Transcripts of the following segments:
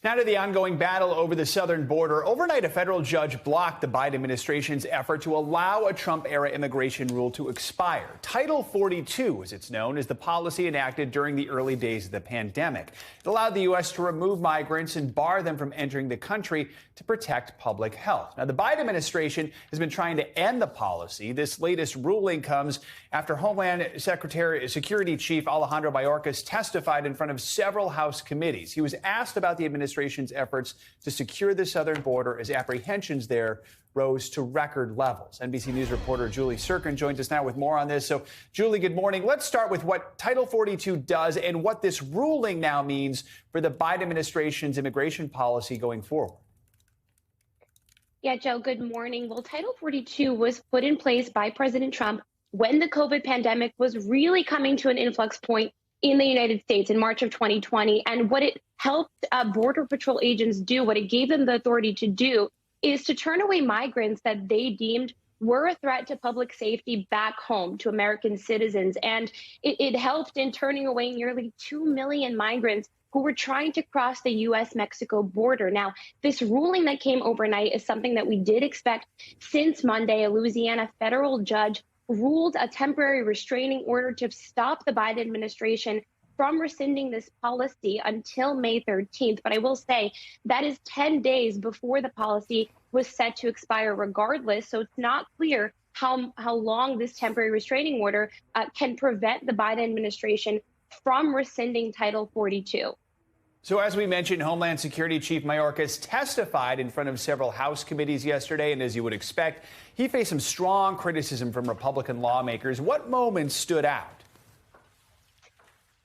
Now to the ongoing battle over the southern border. Overnight, a federal judge blocked the Biden administration's effort to allow a Trump-era immigration rule to expire. Title 42, as it's known, is the policy enacted during the early days of the pandemic. It allowed the U.S. to remove migrants and bar them from entering the country to protect public health. Now, the Biden administration has been trying to end the policy. This latest ruling comes after Homeland Security Chief Alejandro Mayorkas testified in front of several House committees. He was asked about the administration's efforts to secure the southern border as apprehensions there rose to record levels. NBC News reporter Julie Tsirkin joins us now with more on this. So, Julie, good morning. Let's start with what Title 42 does and what this ruling now means for the Biden administration's immigration policy going forward. Yeah, Joe, good morning. Well, Title 42 was put in place by President Trump when the COVID pandemic was really coming to an influx point in the United States in March of 2020. And what it helped Border Patrol agents do, what it gave them the authority to do, is to turn away migrants that they deemed were a threat to public safety back home to American citizens. And it helped in turning away nearly 2 million migrants who were trying to cross the U.S.-Mexico border. Now, this ruling that came overnight is something that we did expect since Monday. A Louisiana federal judge ruled a temporary restraining order to stop the Biden administration from rescinding this policy until May 13th. But I will say that is 10 days before the policy was set to expire regardless. So it's not clear how long this temporary restraining order can prevent the Biden administration from rescinding Title 42. So as we mentioned, Homeland Security Chief Mayorkas testified in front of several House committees yesterday, and as you would expect, he faced some strong criticism from Republican lawmakers. What moments stood out?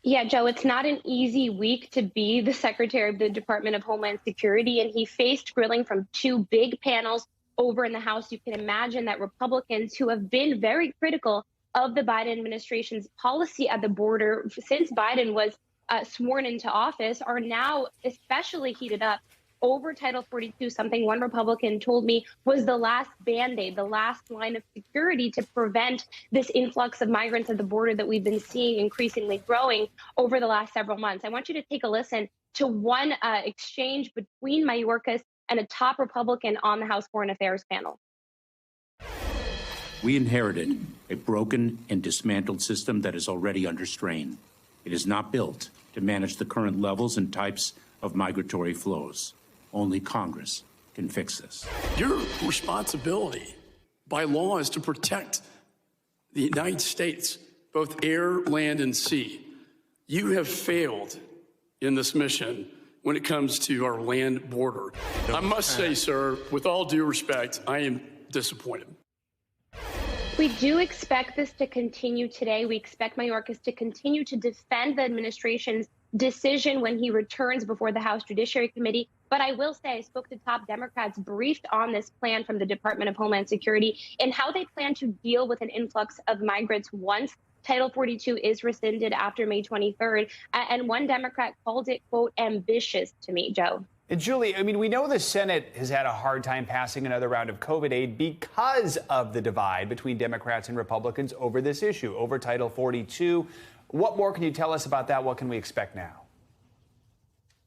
Yeah, Joe, it's not an easy week to be the Secretary of the Department of Homeland Security, and he faced grilling from two big panels over in the House. You can imagine that Republicans who have been very critical of the Biden administration's policy at the border since Biden was sworn into office are now especially heated up over Title 42, something one Republican told me was the last Band-Aid, the last line of security to prevent this influx of migrants at the border that we've been seeing increasingly growing over the last several months. I want you to take a listen to one exchange between Mayorkas and a top Republican on the House Foreign Affairs panel. We inherited a broken and dismantled system that is already under strain. It is not built to manage the current levels and types of migratory flows. Only Congress can fix this. Your responsibility by law is to protect the United States, both air, land, and sea. You have failed in this mission when it comes to our land border. I must say, sir, with all due respect, I am disappointed. We do expect this to continue today. We expect Mayorkas to continue to defend the administration's decision when he returns before the House Judiciary Committee. But I will say I spoke to top Democrats briefed on this plan from the Department of Homeland Security and how they plan to deal with an influx of migrants once Title 42 is rescinded after May 23rd. And one Democrat called it, quote, ambitious to me, Joe. And Julie, I mean, we know the Senate has had a hard time passing another round of COVID aid because of the divide between Democrats and Republicans over this issue, over Title 42. What more can you tell us about that? What can we expect now?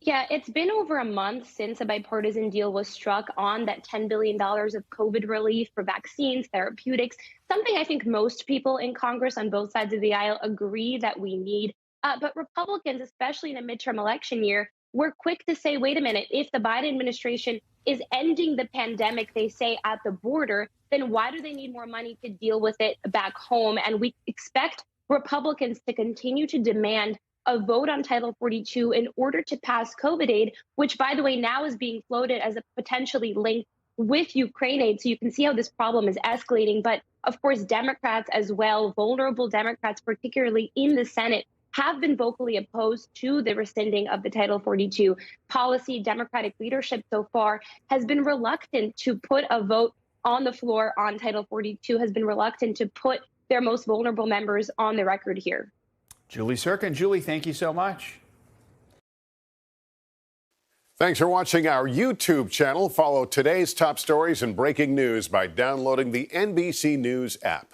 Yeah, it's been over a month since a bipartisan deal was struck on that $10 billion of COVID relief for vaccines, therapeutics, something I think most people in Congress on both sides of the aisle agree that we need. But Republicans, especially in a midterm election year, we're quick to say, wait a minute, if the Biden administration is ending the pandemic, they say, at the border, then why do they need more money to deal with it back home? And we expect Republicans to continue to demand a vote on Title 42 in order to pass COVID aid, which, by the way, now is being floated as a potentially linked with Ukraine aid. So you can see how this problem is escalating. But of course, Democrats as well, vulnerable Democrats, particularly in the Senate, have been vocally opposed to the rescinding of the Title 42 policy. Democratic leadership so far has been reluctant to put a vote on the floor on Title 42, has been reluctant to put their most vulnerable members on the record here. Julie Tsirkin. Julie, thank you so much. Thanks for watching our YouTube channel. Follow today's top stories and breaking news by downloading the NBC News app.